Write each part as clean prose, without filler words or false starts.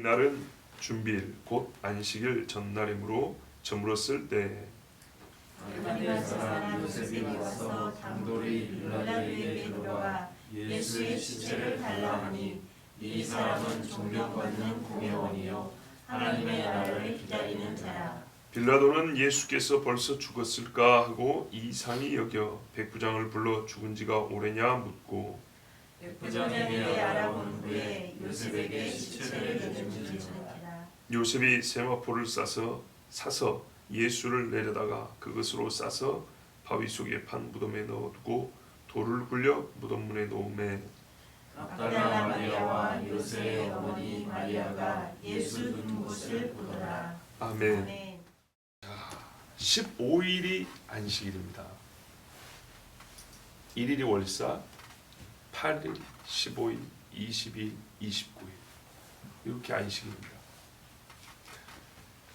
이날은 준비일 곧 안식일 전날이므로 저물었을 때 갈릴리에서 난 요셉이 와서 당돌이 빌라도에게 들어가 예수의 시체를 달라 하니 이 사람은 존경받는 공회원이요 하나님의 나라를 기다리는 자라. 빌라도는 예수께서 벌써 죽었을까 하고 이상히 여겨 백부장을 불러 죽은 지가 오래냐 묻고 백부장에게 알아본 후에 요셉에게 시체를 내주니라. 요셉이 세마포를 사서 예수를 내려다가 그것으로 싸서 바위 속에 판 무덤에 넣어두고 돌을 굴려 무덤 문에 놓음에 막달라 마리아와 요셉의 어머니 마리아가 예수 둔 곳을 보더라. 아멘. 15일이 안식일입니다. 1일이 월사, 8일, 15일, 20일, 29일 이렇게 안식일입니다.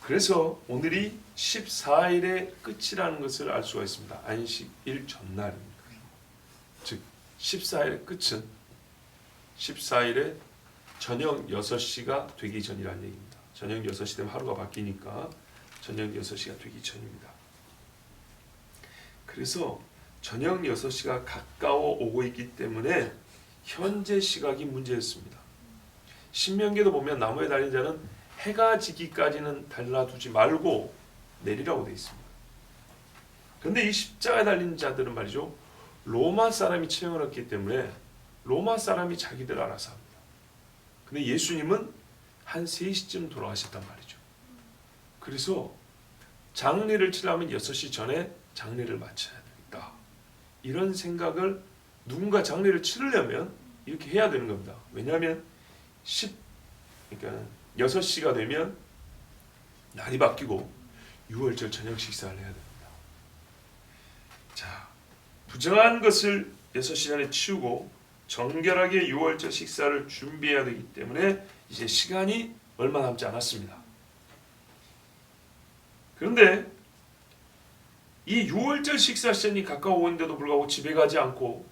그래서 오늘이 14일의 끝이라는 것을 알 수가 있습니다. 안식일 전날입니다. 즉 14일의 끝은 14일에 저녁 6시가 되기 전이라는 얘기입니다. 저녁 6시 되면 하루가 바뀌니까 저녁 6시가 되기 전입니다. 그래서 저녁 6시가 가까워 오고 있기 때문에 현재 시각이 문제였습니다. 신명기에도 보면 나무에 달린 자는 해가 지기까지는 달라두지 말고 내리라고 되어 있습니다. 그런데 이 십자가에 달린 자들은 말이죠, 로마 사람이 처형을 했기 때문에 로마 사람이 자기들 알아서 합니다. 근데 예수님은 한 3시쯤 돌아가셨단 말이죠. 그래서 장례를 치려면 6시 전에 장례를 마쳐야 되겠다. 이런 생각을 누군가 장례를 치르려면 이렇게 해야 되는 겁니다. 왜냐하면 그러니까 6시가 되면 날이 바뀌고 6월절 저녁 식사를 해야 됩니다. 자, 부정한 것을 6시 전에 치우고 정결하게 6월절 식사를 준비해야 되기 때문에 이제 시간이 얼마 남지 않았습니다. 그런데 이 6월절 식사 시간이 가까워오는데도 불구하고 집에 가지 않고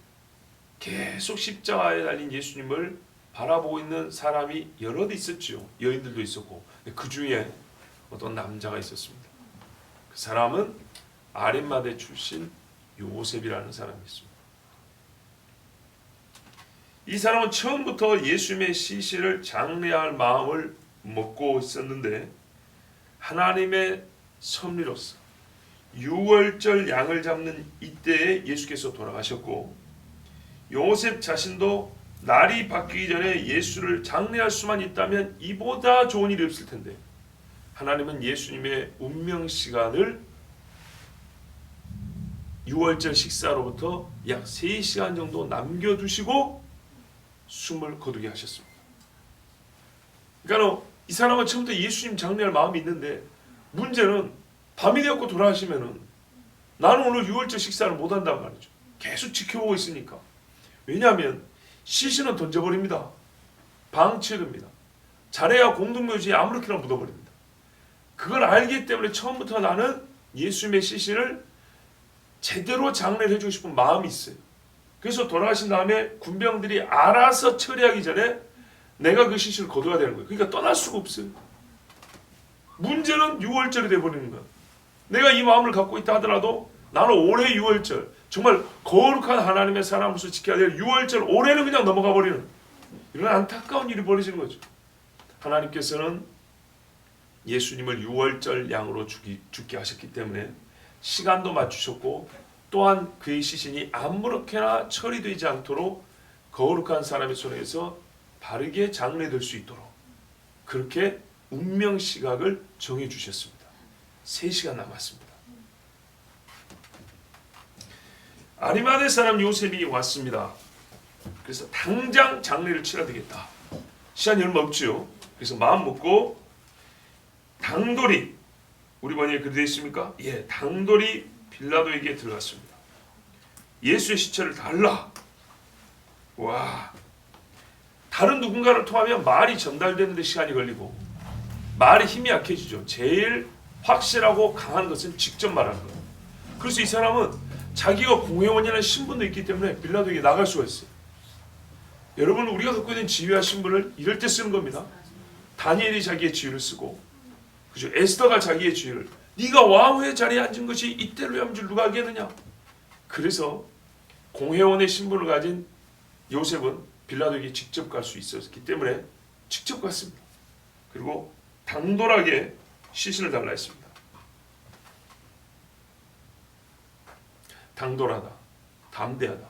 계속 십자가에 달린 예수님을 바라보고 있는 사람이 여럿 있었죠. 여인들도 있었고, 그 중에 어떤 남자가 있었습니다. 그 사람은 아림마대 출신 요셉이라는 사람이었습니다. 이 사람은 처음부터 예수님의 시신을 장례할 마음을 먹고 있었는데 하나님의 섭리로서 6월절 양을 잡는 이때에 예수께서 돌아가셨고, 요셉 자신도 날이 바뀌기 전에 예수를 장례할 수만 있다면 이보다 좋은 일이 없을 텐데 하나님은 예수님의 운명 시간을 6월절 식사로부터 약 3시간 정도 남겨두시고 숨을 거두게 하셨습니다. 그러니까 이 사람은 처음부터 예수님 장례할 마음이 있는데 문제는 밤이 되었고 돌아가시면은 나는 오늘 6월절 식사를 못한단 말이죠. 계속 지켜보고 있으니까. 왜냐하면 시신은 던져버립니다. 방치됩니다. 잘해야 공동묘지에 아무렇게나 묻어버립니다. 그걸 알기 때문에 처음부터 나는 예수님의 시신을 제대로 장례를 해주고 싶은 마음이 있어요. 그래서 돌아가신 다음에 군병들이 알아서 처리하기 전에 내가 그 시신을 거둬야 되는 거예요. 그러니까 떠날 수가 없어요. 문제는 6월절이 돼버리는 거예요. 내가 이 마음을 갖고 있다 하더라도 나는 올해 6월절 정말 거룩한 하나님의 사람으로서 지켜야 될 6월절 올해는 그냥 넘어가 버리는 이런 안타까운 일이 벌어지는 거죠. 하나님께서는 예수님을 6월절 양으로 죽게 하셨기 때문에 시간도 맞추셨고 또한 그의 시신이 아무렇게나 처리되지 않도록 거룩한 사람의 손에서 바르게 장례될 수 있도록 그렇게 운명 시각을 정해 주셨습니다. 3시간 남았습니다. 아리마대 사람 요셉이 왔습니다. 그래서 당장 장례를 치러야 되겠다. 시간이 얼마 없죠. 그래서 마음 먹고 당돌이, 우리 번역에 그렇게 되어 있습니까? 예, 당돌이 빌라도에게 들어갔습니다. 예수의 시체를 달라. 와, 다른 누군가를 통하면 말이 전달되는데 시간이 걸리고 말이 힘이 약해지죠. 제일 확실하고 강한 것은 직접 말하는 거예요. 그래서 이 사람은 자기가 공회원이라는 신분도 있기 때문에 빌라도에게 나갈 수가 있어요. 여러분, 우리가 갖고 있는 지위와 신분을 이럴 때 쓰는 겁니다. 다니엘이 자기의 지위를 쓰고, 그죠? 에스더가 자기의 지위를, 네가 왕후의 자리에 앉은 것이 이때로 함 줄 누가 알겠느냐? 그래서 공회원의 신분을 가진 요셉은 빌라도에게 직접 갈 수 있었기 때문에 직접 갔습니다. 그리고 당돌하게 시신을 달라 했습니다. 당돌하다, 담대하다,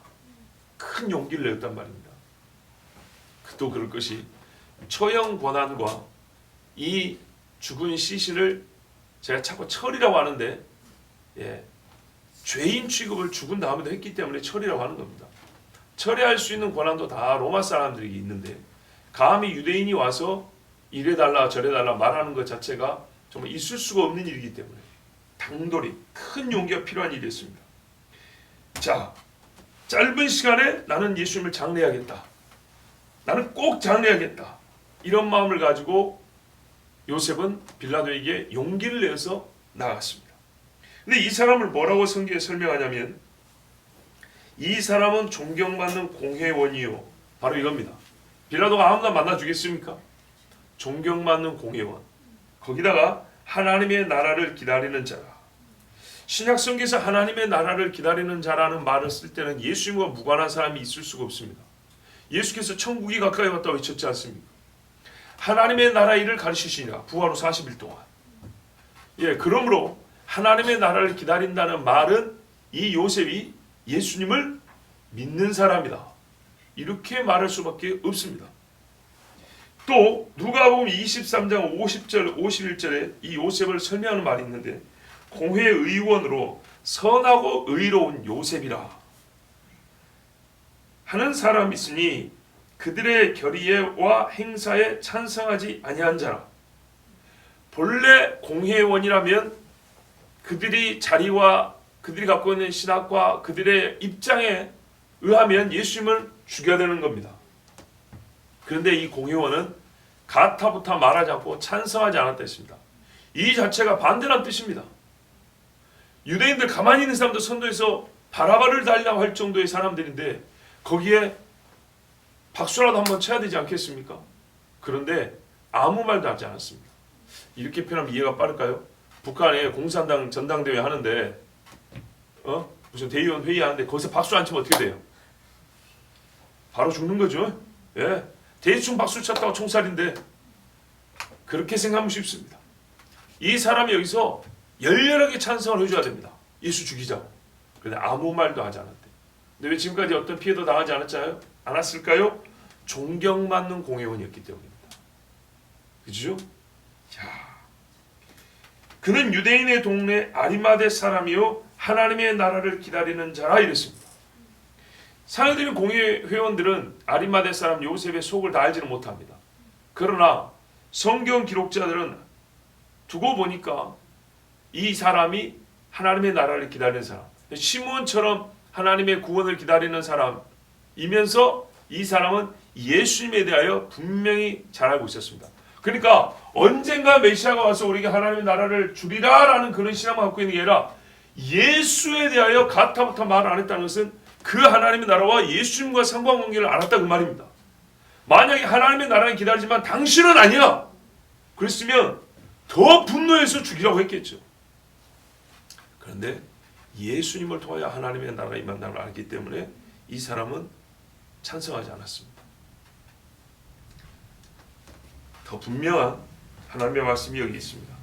큰 용기를 내었단 말입니다. 또 그럴 것이 처형 권한과 이 죽은 시신을 제가 자꾸 철이라고 하는데, 죄인 취급을 죽은 다음에도 했기 때문에 철이라고 하는 겁니다. 철회할 수 있는 권한도 다 로마 사람들에게 있는데, 감히 유대인이 와서 이래달라 저래달라 말하는 것 자체가 정말 있을 수가 없는 일이기 때문에 당돌이, 큰 용기가 필요한 일이었습니다. 자, 짧은 시간에 나는 예수님을 장례하겠다, 나는 꼭 장례하겠다, 이런 마음을 가지고 요셉은 빌라도에게 용기를 내어서 나갔습니다. 근데 이 사람을 뭐라고 성경에 설명하냐면, 이 사람은 존경받는 공회원이요, 바로 이겁니다. 빌라도가 아무나 만나 주겠습니까? 존경받는 공회원, 거기다가 하나님의 나라를 기다리는 자라. 신약 성경에서 하나님의 나라를 기다리는 자라는 말을 쓸 때는 예수님과 무관한 사람이 있을 수가 없습니다. 예수께서 천국이 가까이 왔다고 외쳤지 않습니까? 하나님의 나라 일을 가르치시니라, 부활 후 40일 동안. 그러므로 하나님의 나라를 기다린다는 말은 이 요셉이 예수님을 믿는 사람이다, 이렇게 말할 수밖에 없습니다. 또 누가복음 23장 50절 51절에 이 요셉을 설명하는 말이 있는데, 공회 의원으로 선하고 의로운 요셉이라 하는 사람이 있으니 그들의 결의와 행사에 찬성하지 아니한 자라. 본래 공회원이라면 그들이 자리와 그들이 갖고 있는 신학과 그들의 입장에 의하면 예수님을 죽여야 되는 겁니다. 그런데 이 공회원은 가타부타 말하지 않고 찬성하지 않았다 했습니다. 이 자체가 반대란 뜻입니다. 유대인들 가만히 있는 사람들 선도해서 바라바를 달라고 할 정도의 사람들인데 거기에 박수라도 한번 쳐야 되지 않겠습니까? 그런데 아무 말도 하지 않았습니다. 이렇게 표현하면 이해가 빠를까요? 북한에 공산당 전당대회 하는데 무슨 대의원 회의하는데 거기서 박수 안 치면 어떻게 돼요? 바로 죽는 거죠. 대충 박수 쳤다고 총살인데, 그렇게 생각하면 쉽습니다. 이 사람이 여기서 열렬하게 찬성을 해줘야 됩니다. 예수 죽이자고. 그런데 아무 말도 하지 않았대. 근데 왜 지금까지 어떤 피해도 당하지 않았을까요? 존경받는 공회원이었기 때문입니다. 그죠? 자, 그는 유대인의 동네 아리마대 사람이요 하나님의 나라를 기다리는 자라 이랬습니다. 상해드린 공회 회원들은 아리마대 사람 요셉의 속을 다 알지는 못합니다. 그러나 성경 기록자들은 두고 보니까 이 사람이 하나님의 나라를 기다리는 사람, 시므온처럼 하나님의 구원을 기다리는 사람이면서 이 사람은 예수님에 대하여 분명히 잘 알고 있었습니다. 그러니까 언젠가 메시아가 와서 우리에게 하나님의 나라를 주리라 라는 그런 신앙을 갖고 있는 게 아니라, 예수에 대하여 가타부타 말을 안 했다는 것은 그 하나님의 나라와 예수님과 상관관계를 알았다 그 말입니다. 만약에 하나님의 나라는 기다리지만 당신은 아니야, 그랬으면 더 분노해서 죽이라고 했겠죠. 그런데 예수님을 통하여 하나님의 나라가 임한다는 걸 알기 때문에 이 사람은 찬성하지 않았습니다. 더 분명한 하나님의 말씀이 여기 있습니다.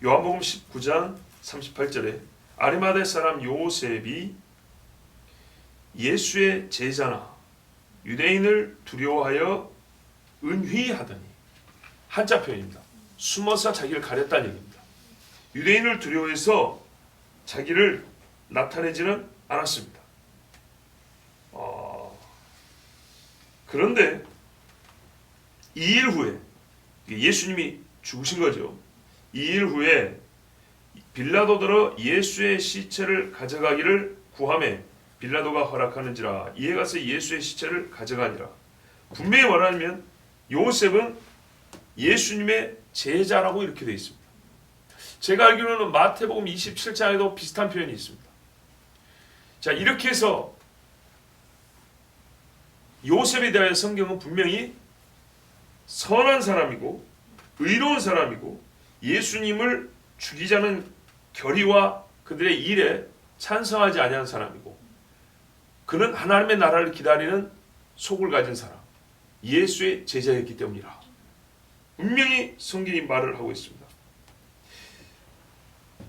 요한복음 19장 38절에 아리마대 사람 요셉이 예수의 제자나 유대인을 두려워하여 은휘하더니, 한자 표현입니다. 숨어서 자기를 가렸다는 얘기입니다. 유대인을 두려워해서 자기를 나타내지는 않았습니다. 그런데 2일 후에, 예수님이 죽으신 거죠. 2일 후에 빌라도더러 예수의 시체를 가져가기를 구하매 빌라도가 허락하는지라 이에 가서 예수의 시체를 가져가니라. 분명히 말하면 요셉은 예수님의 제자라고 이렇게 되어 있습니다. 제가 알기로는 마태복음 27장에도 비슷한 표현이 있습니다. 자, 이렇게 해서 요셉에 대하여 성경은 분명히 선한 사람이고 의로운 사람이고 예수님을 죽이자는 결의와 그들의 일에 찬성하지 아니한 사람이고 그는 하나님의 나라를 기다리는 속을 가진 사람, 예수의 제자였기 때문이라. 분명히 성경이 말을 하고 있습니다.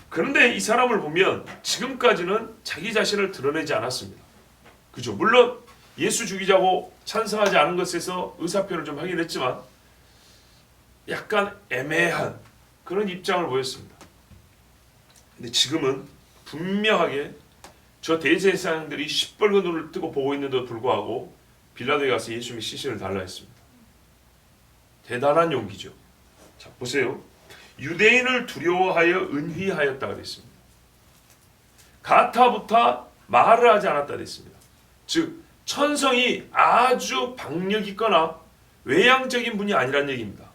그런데 이 사람을 보면 지금까지는 자기 자신을 드러내지 않았습니다. 그죠? 물론 예수 죽이자고 찬성하지 않은 것에서 의사표를 좀 하긴 했지만 약간 애매한 그런 입장을 보였습니다. 근데 지금은 분명하게 저 대제사장들이 시뻘건 눈을 뜨고 보고 있는데도 불구하고 빌라도에 가서 예수님의 시신을 달라 했습니다. 대단한 용기죠. 자, 보세요. 유대인을 두려워하여 은휘하였다 그랬습니다. 가타부타 말을 하지 않았다 그랬습니다. 즉 천성이 아주 박력 있거나 외향적인 분이 아니란 얘기입니다.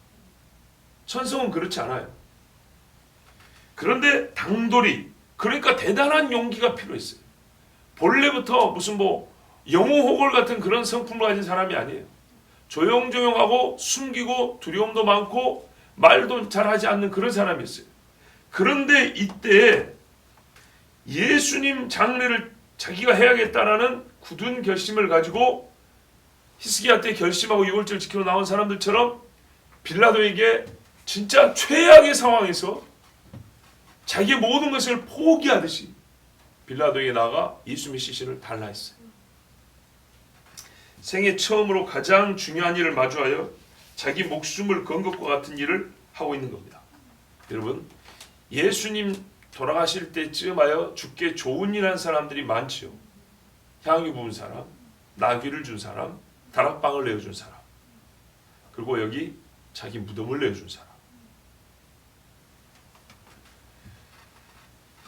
천성은 그렇지 않아요. 그런데 당돌이, 그러니까 대단한 용기가 필요했어요. 본래부터 무슨 영웅호걸 같은 그런 성품을 가진 사람이 아니에요. 조용조용하고 숨기고 두려움도 많고 말도 잘하지 않는 그런 사람이었어요. 그런데 이때 예수님 장례를 자기가 해야겠다라는 굳은 결심을 가지고 히스기야 때 결심하고 유월절 지키러 나온 사람들처럼 빌라도에게 진짜 최악의 상황에서 자기의 모든 것을 포기하듯이 빌라도에게 나가 예수님의 시신을 달라 했어요. 생애 처음으로 가장 중요한 일을 마주하여 자기 목숨을 건 것과 같은 일을 하고 있는 겁니다. 여러분, 예수님 돌아가실 때쯤 하여 죽게 좋은 일 한 사람들이 많지요. 향유 부은 사람, 나귀를 준 사람, 다락방을 내어준 사람, 그리고 여기 자기 무덤을 내어준 사람.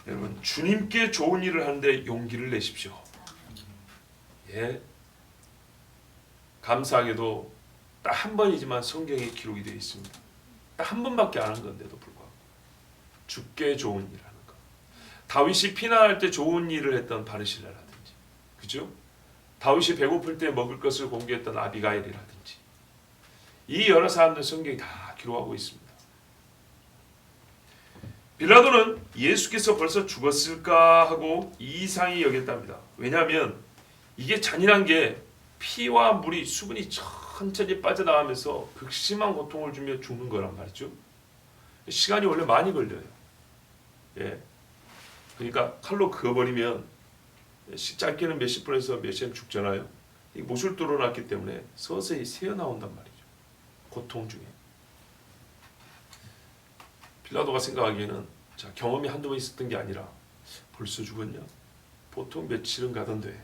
여러분, 주님께 좋은 일을 하는데 용기를 내십시오. 예. 감사하게도 딱 한 번이지만 성경에 기록이 되어 있습니다. 딱 한 번밖에 안 한 건데도 불구하고 죽게 좋은 일을 하는 것. 다윗이 피난할 때 좋은 일을 했던 바르실라라든지, 그죠? 다윗이 배고플 때 먹을 것을 공개했던 아비가일이라든지, 이 여러 사람들 성경이 다 기록하고 있습니다. 빌라도는 예수께서 벌써 죽었을까 하고 이상히 여겼답니다. 왜냐하면 이게 잔인한 게 피와 물이 수분이 천천히 빠져나가면서 극심한 고통을 주며 죽는 거란 말이죠. 시간이 원래 많이 걸려요. 예. 그러니까 칼로 그어버리면 짧게는 몇십 분에서 몇 시간 죽잖아요. 이 못을 뚫어놨기 때문에 서서히 새어나온단 말이죠. 고통 중에. 빌라도가 생각하기에는 자, 경험이 한두 번 있었던 게 아니라 벌써 죽었냐? 보통 며칠은 가던데.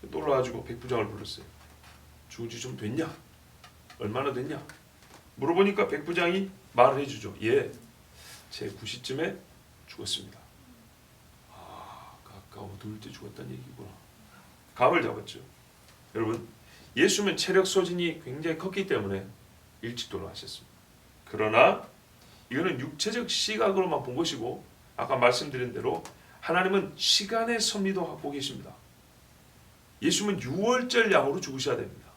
놀라가지고 백부장을 불렀어요. 죽은 지 좀 됐냐? 얼마나 됐냐? 물어보니까 백부장이 말을 해주죠. 예, 제 9시쯤에 죽었습니다. 아, 가까워 누울 때 죽었다는 얘기구나. 감을 잡았죠. 여러분, 예수님은 체력 소진이 굉장히 컸기 때문에 일찍 돌아가셨습니다. 그러나 이거는 육체적 시각으로만 본 것이고, 아까 말씀드린 대로 하나님은 시간의 섭리도 갖고 계십니다. 예수님은 유월절 양으로 죽으셔야 됩니다.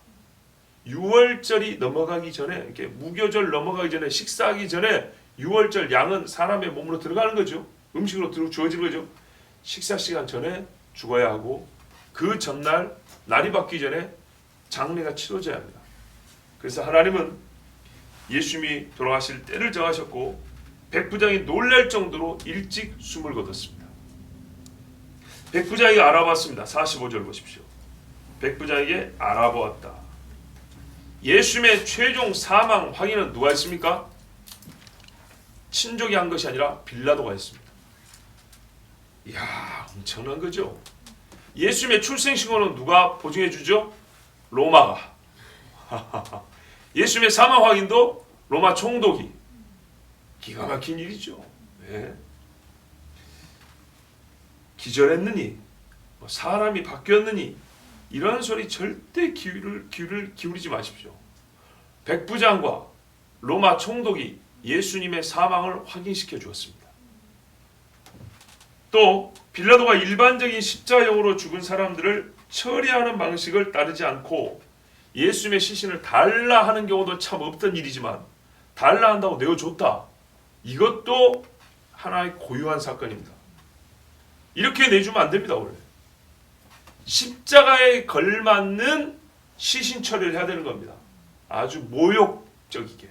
유월절이 넘어가기 전에, 이렇게 무교절 넘어가기 전에, 식사하기 전에 유월절 양은 사람의 몸으로 들어가는 거죠. 음식으로 주어지는 거죠. 식사 시간 전에 죽어야 하고 그 전날 날이 바뀌기 전에 장례가 치러져야 합니다. 그래서 하나님은 예수님이 돌아가실 때를 정하셨고 백부장이 놀랄 정도로 일찍 숨을 거뒀습니다. 백부장이 알아봤습니다. 45절 보십시오. 백부장에게 알아보았다. 예수님의 최종 사망 확인은 누가 했습니까? 친족이 한 것이 아니라 빌라도가 했습니다. 이야, 엄청난 거죠. 예수님의 출생신고는 누가 보증해 주죠? 로마가. 예수님의 사망 확인도 로마 총독이. 기가 막힌 일이죠. 네. 기절했느니, 사람이 바뀌었느니, 이런 소리 절대 기울이지 마십시오. 백부장과 로마 총독이 예수님의 사망을 확인시켜 주었습니다. 또 빌라도가 일반적인 십자형으로 죽은 사람들을 처리하는 방식을 따르지 않고 예수님의 시신을 달라 하는 경우도 참 없던 일이지만 달라 한다고 내어줬다. 이것도 하나의 고유한 사건입니다. 이렇게 내주면 안 됩니다. 원래 십자가에 걸맞는 시신 처리를 해야 되는 겁니다. 아주 모욕적이게.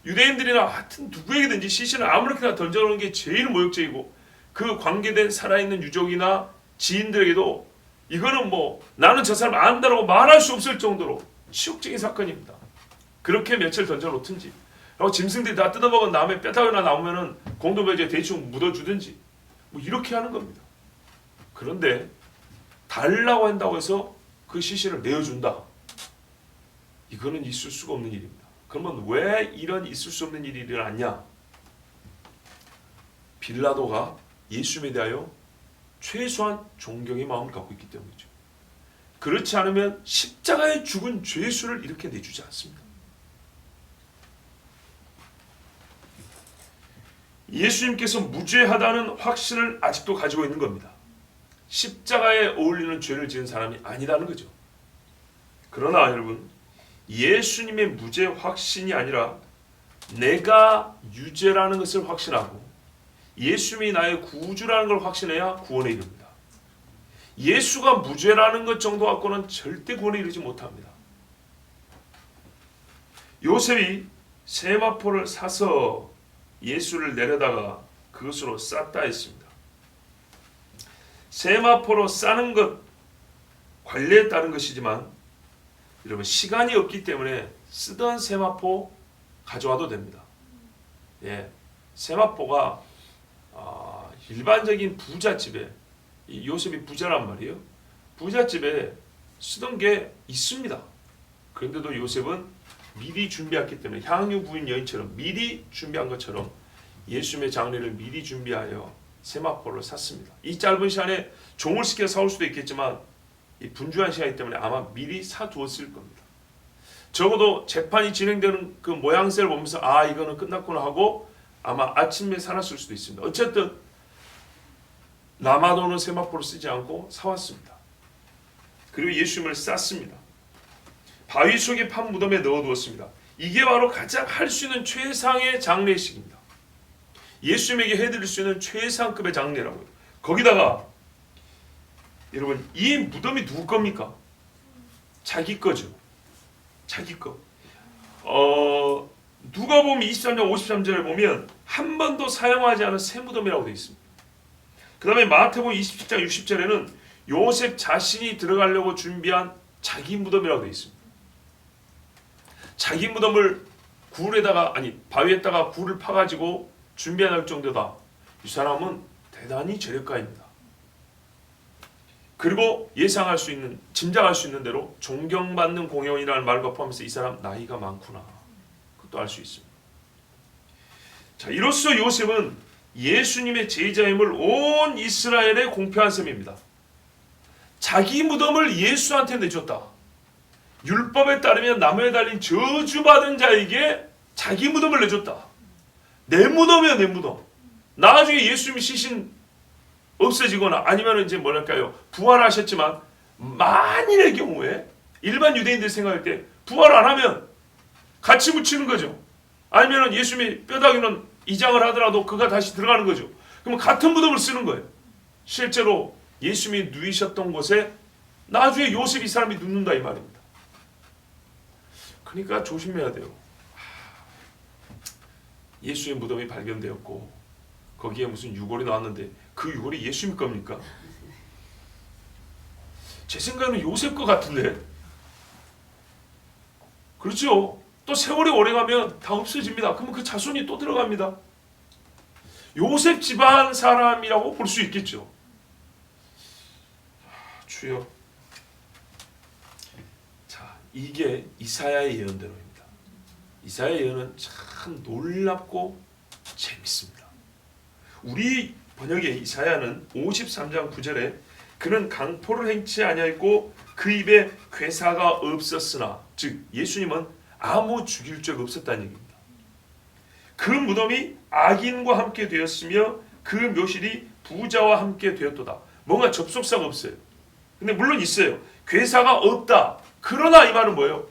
유대인들이나 하여튼 누구에게든지 시신을 아무렇게나 던져놓는 게 제일 모욕적이고, 그 관계된 살아있는 유족이나 지인들에게도 이거는 뭐 나는 저 사람 안다라고 말할 수 없을 정도로 치욕적인 사건입니다. 그렇게 며칠 던져놓든지, 그리고 짐승들이 다 뜯어먹은 다음에 뼈다귀나 나오면은 공동묘지에 대충 묻어주든지 뭐 이렇게 하는 겁니다. 그런데 달라고 한다고 해서 그 시신을 내어준다. 이거는 있을 수가 없는 일입니다. 그러면 왜 이런 있을 수 없는 일이 일어났냐? 빌라도가 예수님에 대하여 최소한 존경의 마음을 갖고 있기 때문이죠. 그렇지 않으면 십자가에 죽은 죄수를 이렇게 내주지 않습니다. 예수님께서 무죄하다는 확신을 아직도 가지고 있는 겁니다. 십자가에 어울리는 죄를 지은 사람이 아니라는 거죠. 그러나 여러분, 예수님의 무죄 확신이 아니라 내가 유죄라는 것을 확신하고 예수님이 나의 구주라는 걸 확신해야 구원에 이릅니다. 예수가 무죄라는 것 정도 갖고는 절대 구원에 이르지 못합니다. 요셉이 세마포를 사서 예수를 내려다가 그것으로 쌌다 했습니다. 세마포로 싸는 것 관리에 따른 것이지만 여러분, 시간이 없기 때문에 쓰던 세마포 가져와도 됩니다. 예, 세마포가 일반적인 부잣집에, 요셉이 부자란 말이에요. 부잣집에 쓰던 게 있습니다. 그런데도 요셉은 미리 준비했기 때문에 향유 부인 여인처럼 미리 준비한 것처럼 예수님의 장례를 미리 준비하여 세마포를 샀습니다. 이 짧은 시간에 종을 시켜 사올 수도 있겠지만 이 분주한 시간이기 때문에 아마 미리 사두었을 겁니다. 적어도 재판이 진행되는 그 모양새를 보면서 아, 이거는 끝났구나 하고 아마 아침에 사놨을 수도 있습니다. 어쨌든 남아도는 세마포를 쓰지 않고 사왔습니다. 그리고 예수님을 쌌습니다. 바위 속에 판 무덤에 넣어두었습니다. 이게 바로 가장 할 수 있는 최상의 장례식입니다. 예수님에게 해드릴 수 있는 최상급의 장례라고요. 거기다가 여러분, 이 무덤이 누구 겁니까? 자기 거죠. 자기 거. 누가복음 23장 53절에 보면 한 번도 사용하지 않은 새 무덤이라고 되어 있습니다. 그 다음에 마태복음 27장 60절에는 요셉 자신이 들어가려고 준비한 자기 무덤이라고 되어 있습니다. 자기 무덤을 바위에다가 굴을 파가지고 준비할 정도다. 이 사람은 대단히 재력가입니다. 그리고 짐작할 수 있는 대로 존경받는 공연이라는 말과 포함해서 이 사람 나이가 많구나. 그것도 알 수 있습니다. 자, 이로써 요셉은 예수님의 제자임을 온 이스라엘에 공표한 셈입니다. 자기 무덤을 예수한테 내줬다. 율법에 따르면 나무에 달린 저주받은 자에게 자기 무덤을 내줬다. 내 무덤이야, 내 무덤. 나중에 예수님이 시신 없어지거나 아니면 이제 뭐랄까요, 부활하셨지만 만일의 경우에 일반 유대인들 생각할 때 부활 안 하면 같이 묻히는 거죠. 아니면 예수님이 뼈다귀는 이장을 하더라도 그가 다시 들어가는 거죠. 그러면 같은 무덤을 쓰는 거예요. 실제로 예수님이 누이셨던 곳에 나중에 요셉 이 사람이 눕는다 이 말입니다. 그러니까 조심해야 돼요. 예수의 무덤이 발견되었고 거기에 무슨 유골이 나왔는데 그 유골이 예수님 겁니까? 제 생각에는 요셉 것 같은데. 그렇죠. 또 세월이 오래가면 다 없어집니다. 그러면 그 자손이 또 들어갑니다. 요셉 집안 사람이라고 볼 수 있겠죠. 주여. 자, 이게 이사야의 예언대로입니다. 이사야의 예언은 참 놀랍고 재밌습니다. 우리 번역의 이사야는 53장 9절에 그는 강포를 행치 아니하였고 그 입에 괴사가 없었으나, 즉 예수님은 아무 죽일 죄가 없었다는 얘기입니다. 그 무덤이 악인과 함께 되었으며 그 묘실이 부자와 함께 되었도다. 뭔가 접속사가 없어요. 근데 물론 있어요. 괴사가 없다. 그러나 이 말은 뭐예요?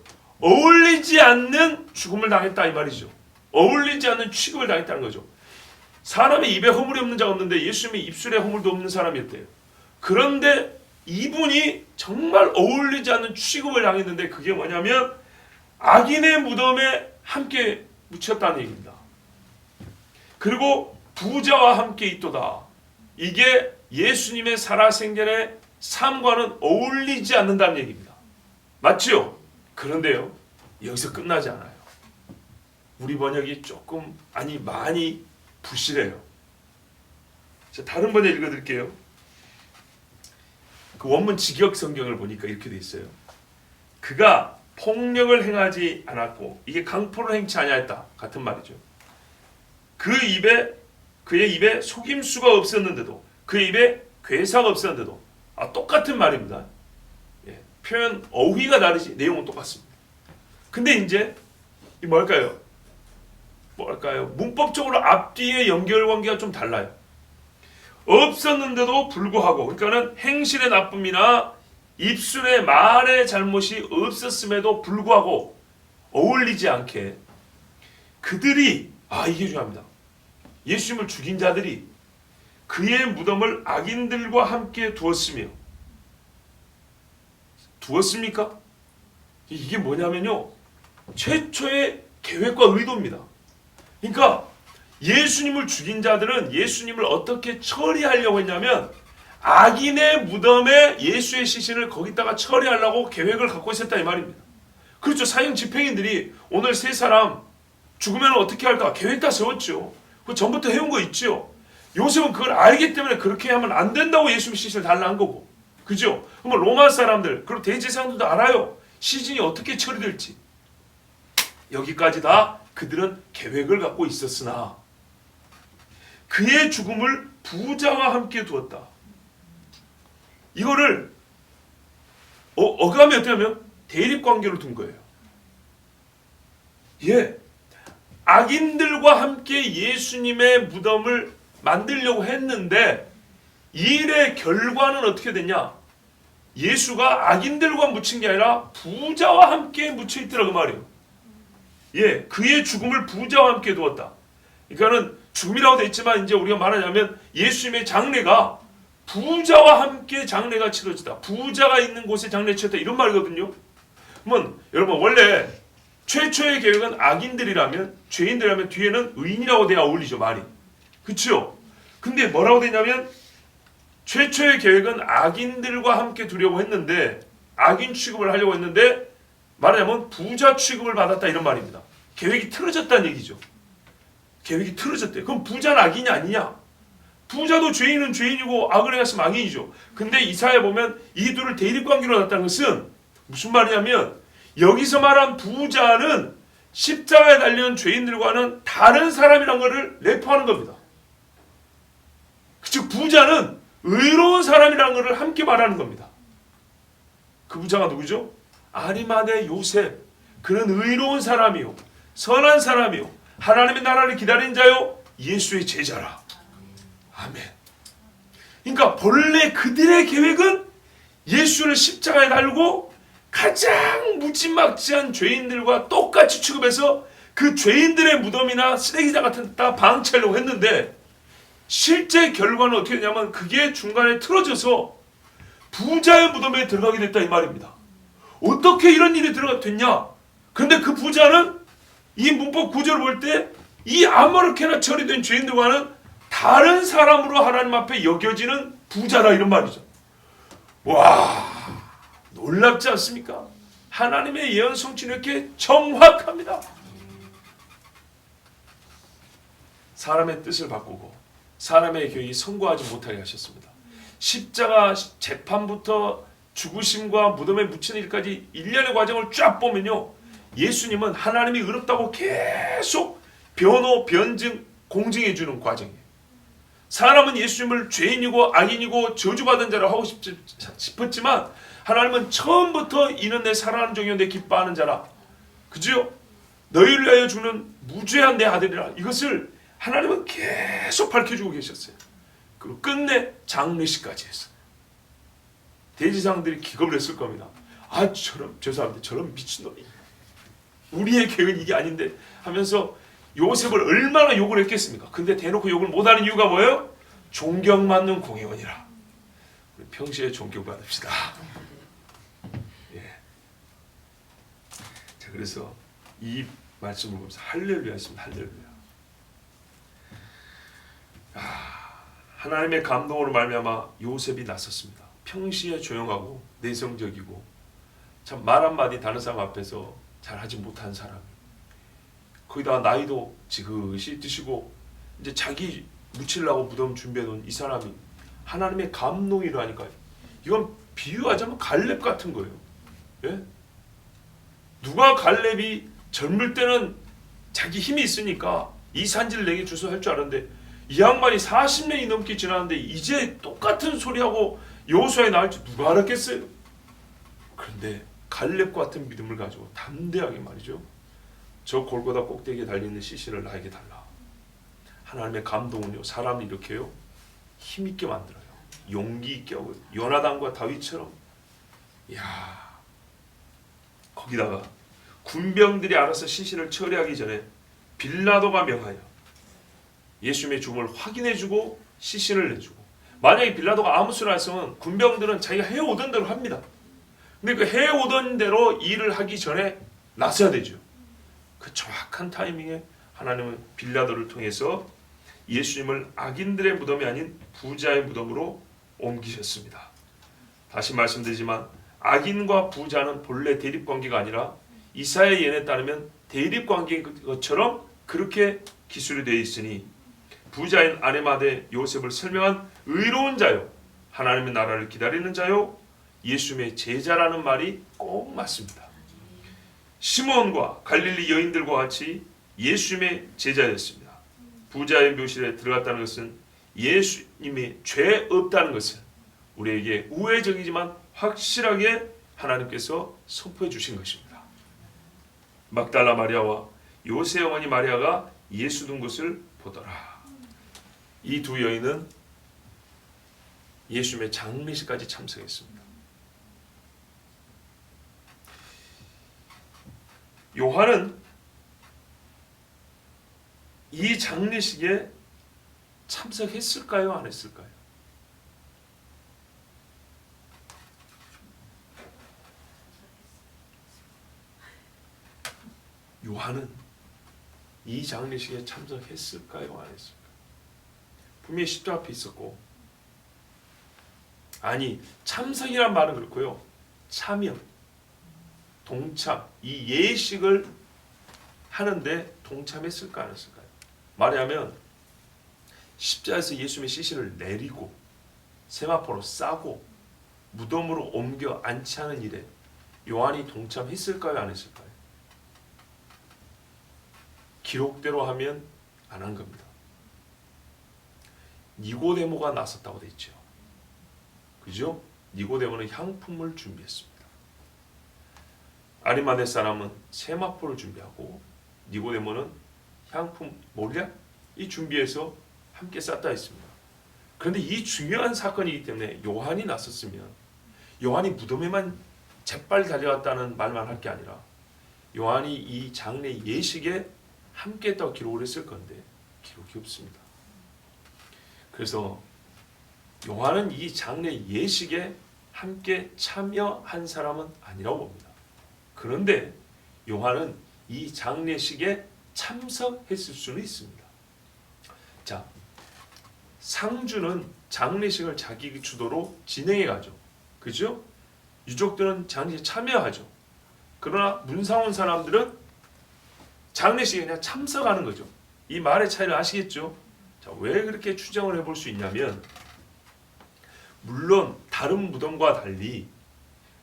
어울리지 않는 죽음을 당했다 이 말이죠. 어울리지 않는 취급을 당했다는 거죠. 사람의 입에 허물이 없는 자가 없는데 예수님이 입술에 허물도 없는 사람이었대요. 그런데 이분이 정말 어울리지 않는 취급을 당했는데 그게 뭐냐면 악인의 무덤에 함께 묻혔다는 얘기입니다. 그리고 부자와 함께 있도다. 이게 예수님의 살아생전의 삶과는 어울리지 않는다는 얘기입니다. 맞죠? 그런데요, 여기서 끝나지 않아요. 우리 번역이 조금 많이 부실해요. 자, 다른 번역 읽어드릴게요. 그 원문 직역 성경을 보니까 이렇게 돼 있어요. 그가 폭력을 행하지 않았고 이게 강포를 행치 아니하였다 같은 말이죠. 그의 입에 속임수가 없었는데도 그의 입에 괴사가 없었는데도 똑같은 말입니다. 예, 표현 어휘가 다르지 내용은 똑같습니다. 근데 이제 이 뭐랄까요? 문법적으로 앞뒤의 연결관계가 좀 달라요. 없었는데도 불구하고 그러니까는 행실의 나쁨이나 입술의 말의 잘못이 없었음에도 불구하고 어울리지 않게 그들이 이게 중요합니다. 예수님을 죽인 자들이 그의 무덤을 악인들과 함께 두었습니까? 이게 뭐냐면요. 최초의 계획과 의도입니다. 그러니까 예수님을 죽인 자들은 예수님을 어떻게 처리하려고 했냐면 악인의 무덤에 예수의 시신을 거기다가 처리하려고 계획을 갖고 있었다 이 말입니다. 그렇죠. 사형 집행인들이 오늘 세 사람 죽으면 어떻게 할까 계획 다 세웠죠. 그 전부터 해온 거 있죠. 요셉은 그걸 알기 때문에 그렇게 하면 안 된다고 예수님 시신을 달라 한 거고. 그죠? 그러면 로마 사람들 그리고 대제사장들도 알아요. 시신이 어떻게 처리될지. 여기까지 다 그들은 계획을 갖고 있었으나 그의 죽음을 부자와 함께 두었다. 이거를 어감이 어떻게 하면 대립관계로 둔 거예요. 예, 악인들과 함께 예수님의 무덤을 만들려고 했는데 이 일의 결과는 어떻게 됐냐? 예수가 악인들과 묻힌 게 아니라 부자와 함께 묻혀 있더라 그 말이에요. 예, 그의 죽음을 부자와 함께 두었다. 그러니까는 죽음이라고 돼 있지만 이제 우리가 말하자면 예수님의 장례가 부자와 함께 장례가 치러지다. 부자가 있는 곳에 장례 치렀다 이런 말이거든요. 그러면 여러분 원래 최초의 계획은 악인들이라면 죄인들이라면 뒤에는 의인이라고 돼야 어울리죠 말이. 그렇죠? 근데 뭐라고 되냐면 최초의 계획은 악인들과 함께 두려고 했는데 악인 취급을 하려고 했는데 말하자면 부자 취급을 받았다 이런 말입니다. 계획이 틀어졌다는 얘기죠. 계획이 틀어졌대요. 그럼 부자는 악인이 아니냐? 부자도 죄인은 죄인이고 악을 행했으면 악인이죠. 근데 이사야에 보면 이 둘을 대립관계로 놨다는 것은 무슨 말이냐면 여기서 말한 부자는 십자가에 달린 죄인들과는 다른 사람이란 것을 내포하는 겁니다. 즉 부자는 의로운 사람이라는 것을 함께 말하는 겁니다. 그 부자가 누구죠? 아리마대 요셉. 그는 의로운 사람이요 선한 사람이요 하나님의 나라를 기다린 자요 예수의 제자라. 아멘. 그러니까 본래 그들의 계획은 예수를 십자가에 달고 가장 무지막지한 죄인들과 똑같이 취급해서 그 죄인들의 무덤이나 쓰레기장 같은 데다 방치하려고 했는데 실제 결과는 어떻게 되냐면 그게 중간에 틀어져서 부자의 무덤에 들어가게 됐다 이 말입니다. 어떻게 이런 일이 됐냐? 그런데 그 부자는 이 문법 구절을 볼 때 이 아무렇게나 처리된 죄인들과는 다른 사람으로 하나님 앞에 여겨지는 부자라 이런 말이죠. 와, 놀랍지 않습니까? 하나님의 예언 성취는 이렇게 정확합니다. 사람의 뜻을 바꾸고 사람의 계획이 성공하지 못하게 하셨습니다. 십자가 재판부터 죽으심과 무덤에 묻히는 일까지 일련의 과정을 쫙 보면요. 예수님은 하나님이 의롭다고 계속 변호, 변증, 공증해 주는 과정이에요. 사람은 예수님을 죄인이고 악인이고 저주받은 자라 하고 싶었지만 하나님은 처음부터 이는 내 사랑하는 종이요 내 기뻐하는 자라. 그죠? 너희를 위하여 주는 무죄한 내 아들이라. 이것을 하나님은 계속 밝혀주고 계셨어요. 그리고 끝내 장례식까지 했어요. 대지상들이 기겁을 했을 겁니다. 죄송합니다. 저런 미친놈이 우리의 계획은 이게 아닌데 하면서 요셉을 얼마나 욕을 했겠습니까? 근데 대놓고 욕을 못하는 이유가 뭐예요? 존경받는 공회원이라. 우리 평시에 존경받읍시다. 예. 자, 그래서 이 말씀을 보면서 할렐루야 했습니다. 할렐루야. 하나님의 감동으로 말미암아 요셉이 나섰습니다. 평시에 조용하고 내성적이고 참 말 한마디 다른 사람 앞에서 잘하지 못한 사람, 거기다가 나이도 지긋이 드시고 이제 자기 묻히려고 무덤 준비해놓은 이 사람이 하나님의 감동이라 하니까 이건 비유하자면 갈렙 같은 거예요. 예? 누가 갈렙이 젊을 때는 자기 힘이 있으니까 이 산지를 내게 주소 할 줄 알았는데 이 양반이 40년이 넘게 지났는데 이제 똑같은 소리하고 여호수아에 나올 줄 누가 알았겠어요? 그런데 갈렙 같은 믿음을 가지고 담대하게 말이죠. 저 골고다 꼭대기에 달리는 시신을 나에게 달라. 하나님의 감동은요, 사람을 이렇게요 힘있게 만들어요. 용기 있게 하고 요나단과 다윗처럼. 이야, 거기다가 군병들이 알아서 시신을 처리하기 전에 빌라도가 명하여 예수님의 죽음을 확인해주고 시신을 내주고, 만약에 빌라도가 아무 소리 안 했으면 군병들은 자기가 해오던 대로 합니다. 근데 그 해오던 대로 일을 하기 전에 나서야 되죠. 그 정확한 타이밍에 하나님은 빌라도를 통해서 예수님을 악인들의 무덤이 아닌 부자의 무덤으로 옮기셨습니다. 다시 말씀드리지만 악인과 부자는 본래 대립관계가 아니라 이사야의 예언에 따르면 대립관계인 것처럼 그렇게 기술이 되어 있으니 부자인 아레마대 요셉을 설명한 의로운 자요, 하나님의 나라를 기다리는 자요, 예수님의 제자라는 말이 꼭 맞습니다. 시몬과 갈릴리 여인들과 같이 예수님의 제자였습니다. 부자의 묘실에 들어갔다는 것은 예수님이 죄 없다는 것을 우리에게 우회적이지만 확실하게 하나님께서 선포해 주신 것입니다. 막달라 마리아와 요새 어머니 마리아가 예수 둔 것을 보더라. 이 두 여인은 예수님의 장례식까지 참석했습니다. 요한은 이 장례식에 참석했을까요? 안 했을까요? 요한은 이 장례식에 참석했을까요? 안 했을까요? 분명히 십자 앞에 있었고, 아니 참석이란 말은 그렇고요, 참여, 동참, 이 예식을 하는데 동참했을까 안 했을까요? 말하자면 십자에서 예수님의 시신을 내리고 세마포로 싸고 무덤으로 옮겨 안치하는 일에 요한이 동참했을까요? 안 했을까요? 기록대로 하면 안 한 겁니다. 니고데모가 나섰다고 돼 있죠. 그죠? 니고데모는 향품을 준비했습니다. 아리마대 사람은 세마포를 준비하고 니고데모는 향품 몰약 이 준비해서 함께 쌌다 했습니다. 그런데 이 중요한 사건이기 때문에 요한이 나섰으면 요한이 무덤에만 재빨리 달려갔다는 말만 할 게 아니라 요한이 이 장례 예식에 함께 했다고 기록을 했을 건데 기록이 없습니다. 그래서 요한은 이 장례 예식에 함께 참여한 사람은 아니라고 봅니다. 그런데 요한은 이 장례식에 참석했을 수는 있습니다. 자, 상주는 장례식을 자기 주도로 진행해 가죠. 그죠? 유족들은 장례식에 참여하죠. 그러나 문상원 사람들은 장례식에 그냥 참석하는 거죠. 이 말의 차이를 아시겠죠? 자, 왜 그렇게 추정을 해볼 수 있냐면, 물론 다른 무덤과 달리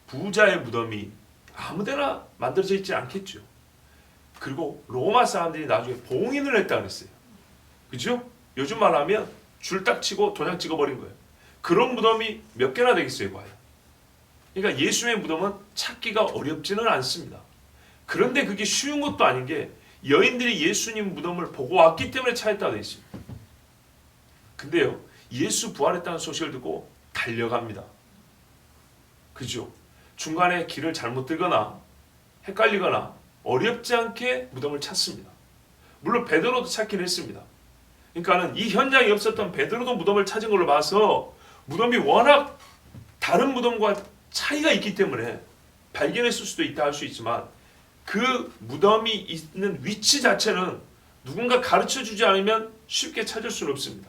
부자의 무덤이 아무데나 만들어져 있지 않겠죠. 그리고 로마 사람들이 나중에 봉인을 했다 그랬어요. 그죠? 요즘 말하면 줄 딱 치고 도장 찍어버린 거예요. 그런 무덤이 몇 개나 되겠어요, 과연? 그러니까 예수님의 무덤은 찾기가 어렵지는 않습니다. 그런데 그게 쉬운 것도 아닌 게 여인들이 예수님 무덤을 보고 왔기 때문에 찾았다고 되어 있습니다. 근데요, 예수 부활했다는 소식을 듣고 달려갑니다. 그죠? 중간에 길을 잘못 들거나 헷갈리거나 어렵지 않게 무덤을 찾습니다. 물론 베드로도 찾긴 했습니다. 그러니까는 이 현장에 없었던 베드로도 무덤을 찾은 걸로 봐서 무덤이 워낙 다른 무덤과 차이가 있기 때문에 발견했을 수도 있다 할 수 있지만 그 무덤이 있는 위치 자체는 누군가 가르쳐주지 않으면 쉽게 찾을 수는 없습니다.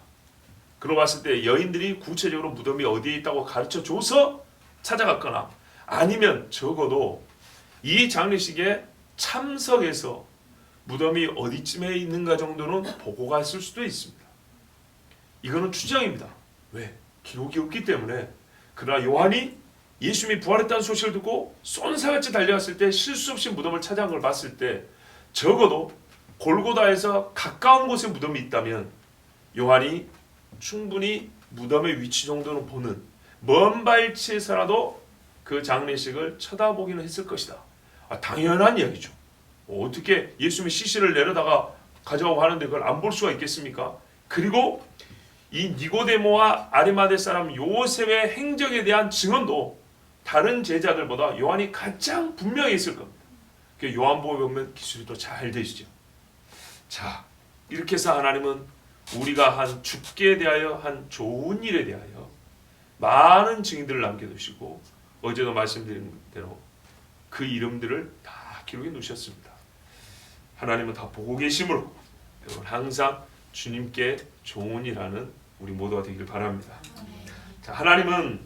그러고 봤을 때 여인들이 구체적으로 무덤이 어디에 있다고 가르쳐줘서 찾아갔거나 아니면 적어도 이 장례식에 참석해서 무덤이 어디쯤에 있는가 정도는 보고 갔을 수도 있습니다. 이거는 추정입니다. 왜? 기록이 없기 때문에. 그러나 요한이 예수님이 부활했다는 소식을 듣고 쏜사같이 달려갔을 때 실수 없이 무덤을 찾아간 걸 봤을 때 적어도 골고다에서 가까운 곳에 무덤이 있다면 요한이 충분히 무덤의 위치 정도는 보는 먼 발치에서라도 그 장례식을 쳐다보기는 했을 것이다. 당연한 이야기죠. 어떻게 예수님이 시신을 내려다가 가져가고 하는데 그걸 안 볼 수가 있겠습니까? 그리고 이 니고데모와 아리마대 사람 요셉의 행적에 대한 증언도 다른 제자들보다 요한이 가장 분명히 있을 겁니다. 요한복음에 보면 기술이 더 잘 되시죠. 자, 이렇게 해서 하나님은 우리가 한 죽게 대하여 한 좋은 일에 대하여 많은 증인들을 남겨두시고 어제도 말씀드린 대로 그 이름들을 다 기록해 놓으셨습니다. 하나님은 다 보고 계심으로 여러분 항상 주님께 좋은 일하는 우리 모두가 되길 바랍니다. 자, 하나님은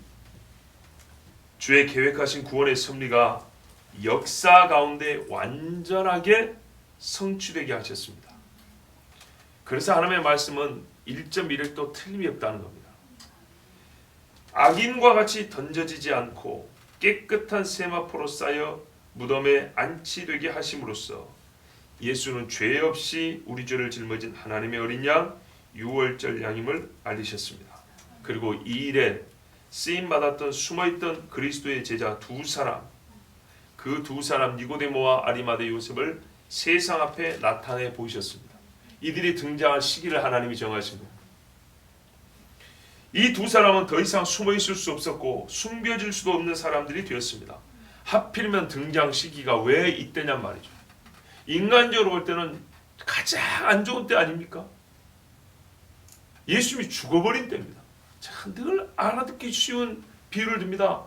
주의 계획하신 구원의 섭리가 역사 가운데 완전하게 성취되게 하셨습니다. 그래서 하나님의 말씀은 1.1획도 틀림이 없다는 겁니다. 악인과 같이 던져지지 않고 깨끗한 세마포로 쌓여 무덤에 안치되게 하심으로써 예수는 죄 없이 우리 죄를 짊어진 하나님의 어린 양 유월절 양임을 알리셨습니다. 그리고 이 일에 쓰임받았던 숨어있던 그리스도의 제자 두 사람, 그 두 사람 니고데모와 아리마대 요셉을 세상 앞에 나타내 보이셨습니다. 이들이 등장할 시기를 하나님이 정하신 겁니다. 이 두 사람은 더 이상 숨어있을 수 없었고 숨겨질 수도 없는 사람들이 되었습니다. 하필이면 등장 시기가 왜 이때냔 말이죠. 인간적으로 볼 때는 가장 안 좋은 때 아닙니까? 예수님이 죽어버린 때입니다. 늘 알아듣기 쉬운 비유를 듭니다.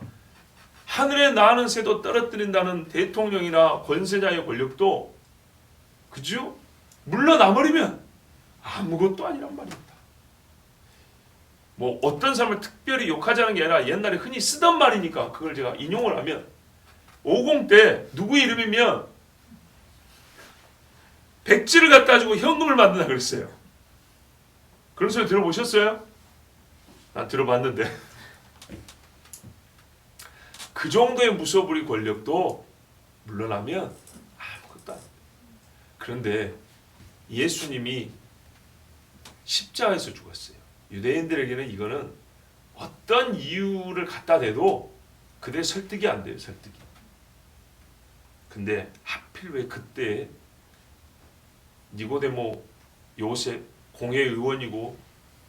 하늘에 나는 새도 떨어뜨린다는 대통령이나 권세자의 권력도 그죠? 물러나버리면 아무것도 아니란 말입니다. 뭐 어떤 사람을 특별히 욕하자는 게 아니라 옛날에 흔히 쓰던 말이니까 그걸 제가 인용을 하면 50 때 누구 이름이면 백지를 갖다 주고 현금을 받는다 그랬어요. 그런 소리 들어보셨어요? 난 들어봤는데 그 정도의 무소불위 권력도 물러나면 아무것도 아닙니다. 그런데 예수님이 십자가에서 죽었어요. 유대인들에게는 이거는 어떤 이유를 갖다 대도 그들의 설득이 안 돼요. 설득이. 근데 하필 왜 그때 니고데모, 요셉, 공회 의원이고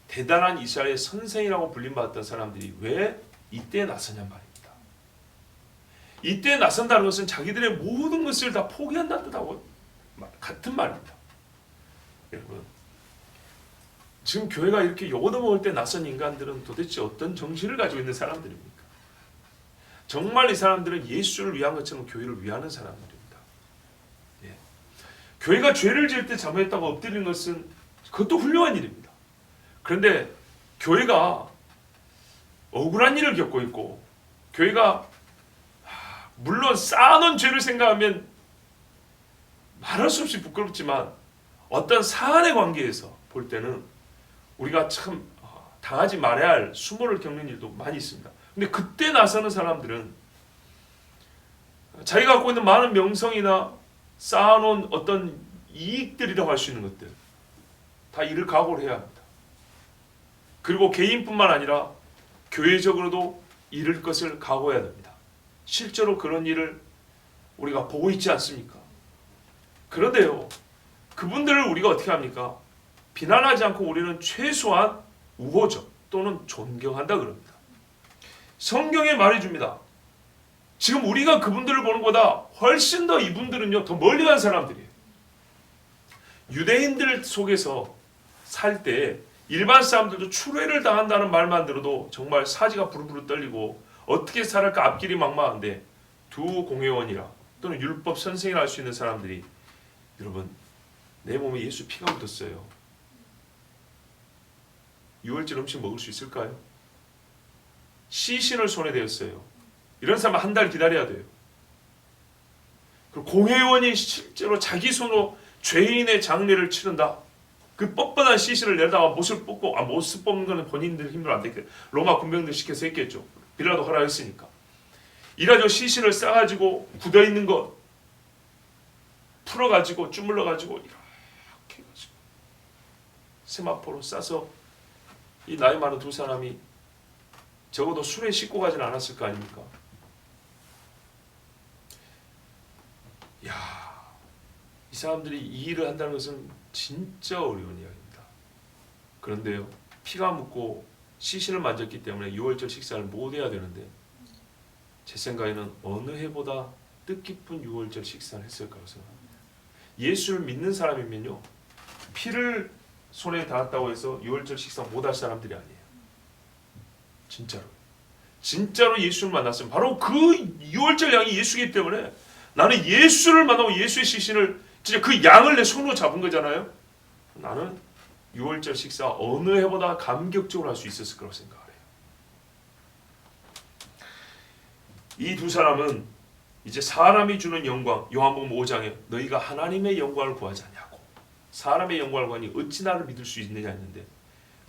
대단한 이스라엘의 선생이라고 불림받았던 사람들이 왜 이때 나서냔 말입니다. 이때 나선다는 것은 자기들의 모든 것을 다 포기한다는 뜻하고 같은 말입니다. 여러분, 지금 교회가 이렇게 얻어먹을 때 나선 인간들은 도대체 어떤 정신을 가지고 있는 사람들입니까? 정말 이 사람들은 예수를 위한 것처럼 교회를 위하는 사람들입니다. 예. 교회가 죄를 지을 때 잘못했다고 엎드리는 것은 그것도 훌륭한 일입니다. 그런데 교회가 억울한 일을 겪고 있고 교회가 물론 쌓아놓은 죄를 생각하면 말할 수 없이 부끄럽지만 어떤 사안의 관계에서 볼 때는 우리가 참 당하지 말아야 할 수모를 겪는 일도 많이 있습니다. 근데 그때 나서는 사람들은 자기가 갖고 있는 많은 명성이나 쌓아놓은 어떤 이익들이라고 할 수 있는 것들 다 이를 각오를 해야 합니다. 그리고 개인뿐만 아니라 교회적으로도 잃을 것을 각오해야 됩니다. 실제로 그런 일을 우리가 보고 있지 않습니까? 그런데요, 그분들을 우리가 어떻게 합니까? 비난하지 않고 우리는 최소한 우호적 또는 존경한다 그럽니다. 성경에 말해줍니다. 지금 우리가 그분들을 보는 것보다 훨씬 더 이분들은요 더 멀리 간 사람들이에요. 유대인들 속에서 살 때 일반 사람들도 추례를 당한다는 말만 들어도 정말 사지가 부르부르 떨리고 어떻게 살을까 앞길이 막막한데, 두 공회원이라 또는 율법 선생이라 할 수 있는 사람들이 여러분 내 몸에 예수 피가 묻었어요. 유월절 음식 먹을 수 있을까요? 시신을 손에 대었어요. 이런 사람은 한 달 기다려야 돼요. 그리고 공회원이 실제로 자기 손으로 죄인의 장례를 치른다. 그 뻣뻣한 시신을 내다가 못을 뽑고, 못을 뽑는 거는 본인들 힘들어 안 됐겠죠. 로마 군병들 시켜서 했겠죠. 빌라도 허락했으니까. 이래가지고 시신을 싸가지고 굳어있는 것 풀어가지고 주물러가지고 이렇게 해가지고 세마포로 싸서 이 나이 많은 두 사람이 적어도 술에 씻고 가진 않았을 거 아닙니까? 야, 이 사람들이 이 일을 한다는 것은 진짜 어려운 이야기입니다. 그런데요, 피가 묻고 시신을 만졌기 때문에 유월절 식사를 못 해야 되는데, 제 생각에는 어느 해보다 뜻깊은 유월절 식사를 했을 거라고 생각합니다. 예수를 믿는 사람이면요, 피를 손에 닿았다고 해서 유월절 식사 못 할 사람들이 아니에요. 진짜로 예수를 만났으면 바로 그 유월절 양이 예수이기 때문에 나는 예수를 만나고 예수의 시신을 진짜 그 양을 내 손으로 잡은 거잖아요. 나는 유월절 식사 어느 해보다 감격적으로 할 수 있었을 거라고 생각을 해요. 이 두 사람은 이제 사람이 주는 영광, 요한복음 5장에 너희가 하나님의 영광을 구하지 않냐고, 사람의 영광을 구하니 어찌 나를 믿을 수 있느냐 했는데,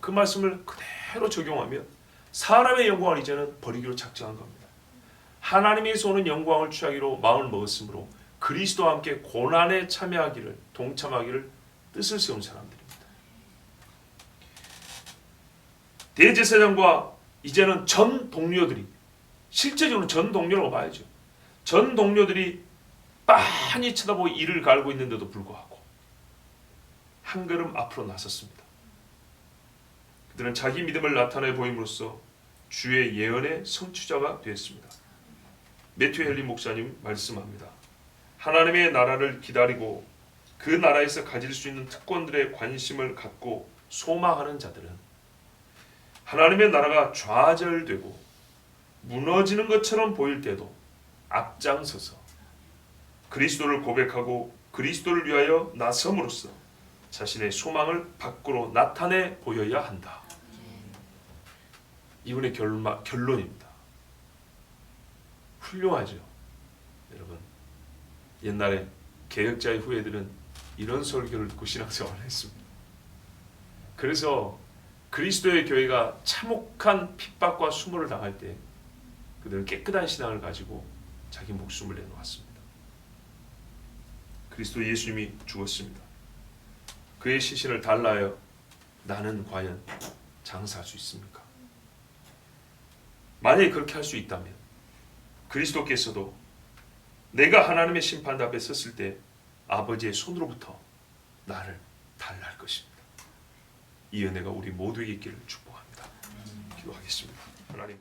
그 말씀을 그대로 적용하면 사람의 영광을 이제는 버리기로 작정한 겁니다. 하나님에서 오는 영광을 취하기로 마음을 먹었으므로 그리스도와 함께 고난에 참여하기를, 동참하기를 뜻을 세운 사람들입니다. 대제사장과 이제는 전 동료들이, 실제적으로 전 동료라고 봐야죠. 전 동료들이 빤히 쳐다보고 이를 갈고 있는데도 불구하고 한 걸음 앞으로 나섰습니다. 그들은 자기 믿음을 나타내 보임으로써 주의 예언의 성취자가 되었습니다. 매튜 헨리 목사님 말씀합니다. 하나님의 나라를 기다리고 그 나라에서 가질 수 있는 특권들에 관심을 갖고 소망하는 자들은 하나님의 나라가 좌절되고 무너지는 것처럼 보일 때도 앞장서서 그리스도를 고백하고 그리스도를 위하여 나섬으로써 자신의 소망을 밖으로 나타내 보여야 한다. 이분의 결론입니다. 훌륭하죠. 여러분, 옛날에 개혁자의 후예들은 이런 설교를 듣고 신앙생활을 했습니다. 그래서 그리스도의 교회가 참혹한 핍박과 수모를 당할 때 그들은 깨끗한 신앙을 가지고 자기 목숨을 내놓았습니다. 그리스도 예수님이 죽었습니다. 그의 시신을 달라하여 나는 과연 장사할 수 있습니까? 만약에 그렇게 할 수 있다면 그리스도께서도 내가 하나님의 심판대 앞에 섰을 때 아버지의 손으로부터 나를 달라할 것입니다. 이 은혜가 우리 모두에게 있기를 축복합니다. 기도하겠습니다. 하나님,